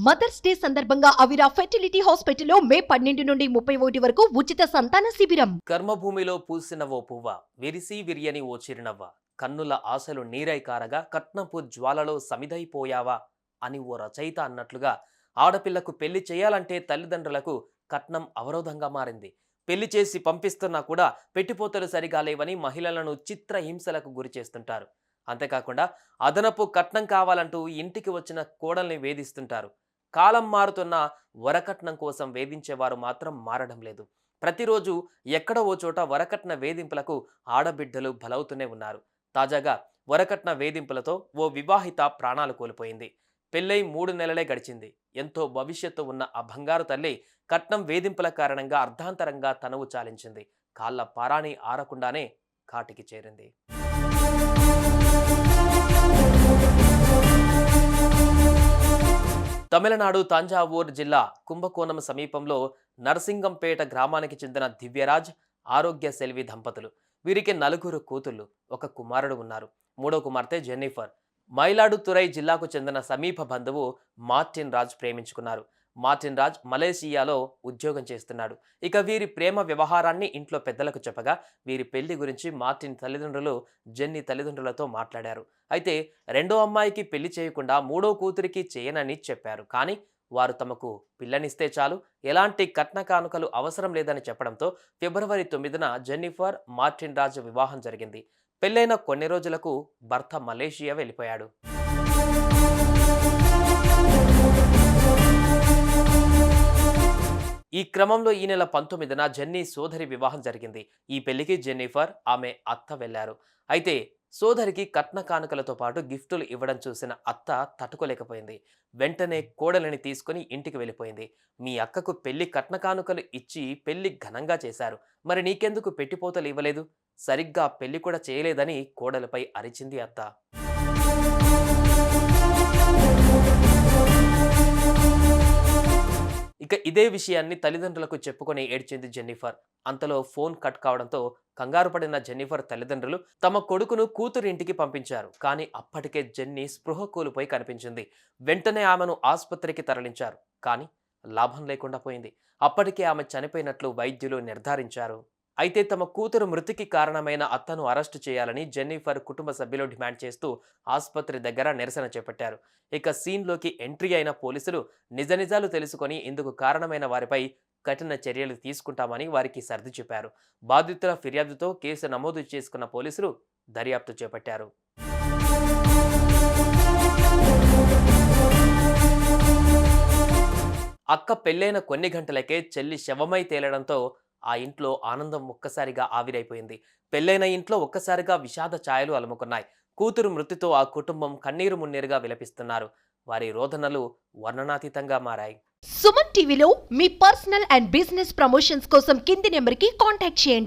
Mothers day సందర్భంగా అవిరా fertility హాస్పిటల్లో మే 12 నుండి 31 వరకు ఉచిత సంతాన శిబిరం. కర్మభూమిలో పూసిన ఓ పువ్వ, విరిసి విరియని ఓ చిరునవ్వ, కన్నుల ఆశలు నీరై కారగా కట్నపు జ్వాలలో సమిదైపోయావా అని ఓ రచయిత అన్నట్లుగా ఆడపిల్లకు పెళ్లి చేయాలంటే తల్లిదండ్రులకు కట్నం అవరోధంగా మారింది. పెళ్లి చేసి పంపిస్తున్నా కూడా పెట్టిపోతలు సరిగా లేవని మహిళలను చిత్రహింసలకు గురి చేస్తుంటారు. అంతేకాకుండా అదనపు కట్నం కావాలంటూ ఇంటికి వచ్చిన కోడల్ని వేధిస్తుంటారు. కాలం మారుతున్న వరకట్నం కోసం వేధించేవారు మాత్రం మారడం లేదు. ప్రతిరోజు ఎక్కడో ఓ చోట వరకట్న వేధింపులకు ఆడబిడ్డలు బలవుతూనే ఉన్నారు. తాజాగా వరకట్న వేధింపులతో ఓ వివాహిత ప్రాణాలు కోల్పోయింది. పెళ్ళై 3 నెలలే గడిచింది. ఎంతో భవిష్యత్తు ఉన్న ఆ బంగారు తల్లి కట్నం వేధింపుల కారణంగా అర్ధాంతరంగా తనువు చాలించింది. కాళ్ళ పారాణి ఆరకుండానే కాటికి చేరింది. తమిళనాడు తంజావూర్ జిల్లా కుంభకోణం సమీపంలో నరసింగంపేట గ్రామానికి చెందిన దివ్యరాజ్, ఆరోగ్య సెల్వి దంపతులు. వీరికి 4 కూతుళ్లు, 1 కుమారుడు ఉన్నారు. 3వ కుమార్తె జెన్నిఫర్. మైలాడుతురై జిల్లాకు చెందిన సమీప బంధువు మార్టిన్ రాజ్ ప్రేమించుకున్నారు. మార్టిన్ రాజ్ మలేషియాలో ఉద్యోగం చేస్తున్నాడు. ఇక వీరి ప్రేమ వ్యవహారాన్ని ఇంట్లో పెద్దలకు చెప్పగా వీరి పెళ్లి గురించి మార్టిన్ తల్లిదండ్రులు జెన్నీ తల్లిదండ్రులతో మాట్లాడారు. అయితే 2వ అమ్మాయికి పెళ్లి చేయకుండా 3వ కూతురికి చేయనని చెప్పారు. కానీ వారు తమకు పిల్లనిస్తే చాలు, ఎలాంటి కట్న కానుకలు అవసరం లేదని చెప్పడంతో ఫిబ్రవరి 9న జెన్నిఫర్, మార్టిన్ రాజ్ వివాహం జరిగింది. పెళ్లైన కొన్ని రోజులకు భర్త మలేషియా వెళ్ళిపోయాడు. ఈ క్రమంలో ఈ నెల 19న జెన్నీ సోదరి వివాహం జరిగింది. ఈ పెళ్లికి జెన్నిఫర్, ఆమె అత్త వెళ్లారు. అయితే సోదరికి కట్న కానుకలతో పాటు గిఫ్టులు ఇవ్వడం చూసిన అత్త తట్టుకోలేకపోయింది. వెంటనే కోడలిని తీసుకుని ఇంటికి వెళ్ళిపోయింది. మీ అక్కకు పెళ్లి కట్న కానుకలు ఇచ్చి పెళ్లి ఘనంగా చేశారు, మరి నీకెందుకు పెట్టిపోతలు ఇవ్వలేదు, సరిగ్గా పెళ్లి కూడా చేయలేదని కోడలిపై అరిచింది అత్త. ఇక ఇదే విషయాన్ని తల్లిదండ్రులకు చెప్పుకొని ఏడ్చింది జెన్నిఫర్. అంతలో ఫోన్ కట్ కావడంతో కంగారు పడిన జెన్నిఫర్ తల్లిదండ్రులు తమ కొడుకును కూతురి ఇంటికి పంపించారు. కానీ అప్పటికే జెన్నీ స్పృహ కోల్పోయి కనిపించింది. వెంటనే ఆమెను ఆసుపత్రికి తరలించారు. కానీ లాభం లేకుండా పోయింది. అప్పటికే ఆమె చనిపోయినట్లు వైద్యులు నిర్ధారించారు. అయితే తమ కూతురు మృతికి కారణమైన అత్తను అరెస్టు చేయాలని జెన్నిఫర్ కుటుంబ సభ్యులు డిమాండ్ చేస్తూ ఆసుపత్రి దగ్గర నిరసన చేపట్టారు. ఇక సీన్లోకి ఎంట్రీ అయిన పోలీసులు నిజనిజాలు తెలుసుకొని ఇందుకు కారణమైన వారిపై కఠిన చర్యలు తీసుకుంటామని వారికి సర్ది చెప్పారు. బాధితుల ఫిర్యాదుతో కేసు నమోదు చేసుకున్న పోలీసులు దర్యాప్తు చేపట్టారు. అక్క పెళ్లైన కొన్ని గంటలకే చెల్లి శవమై తేలడంతో ఆ ఇంట్లో ఆనందం ఒక్కసారిగా ఆవిరైపోయింది. పెళ్లైన ఇంట్లో ఒక్కసారిగా విషాద ఛాయలు అలుముకున్నాయి. కూతురు మృతితో ఆ కుటుంబం కన్నీరు మున్నీరుగా విలపిస్తున్నారు. వారి రోదనలు వర్ణనాతీతంగా మారాయి. సుమన్ టీవీలో మీ పర్సనల్ అండ్ బిజినెస్ ప్రమోషన్స్ కోసం కింది నెంబర్కి కాంటాక్ట్ చేయండి.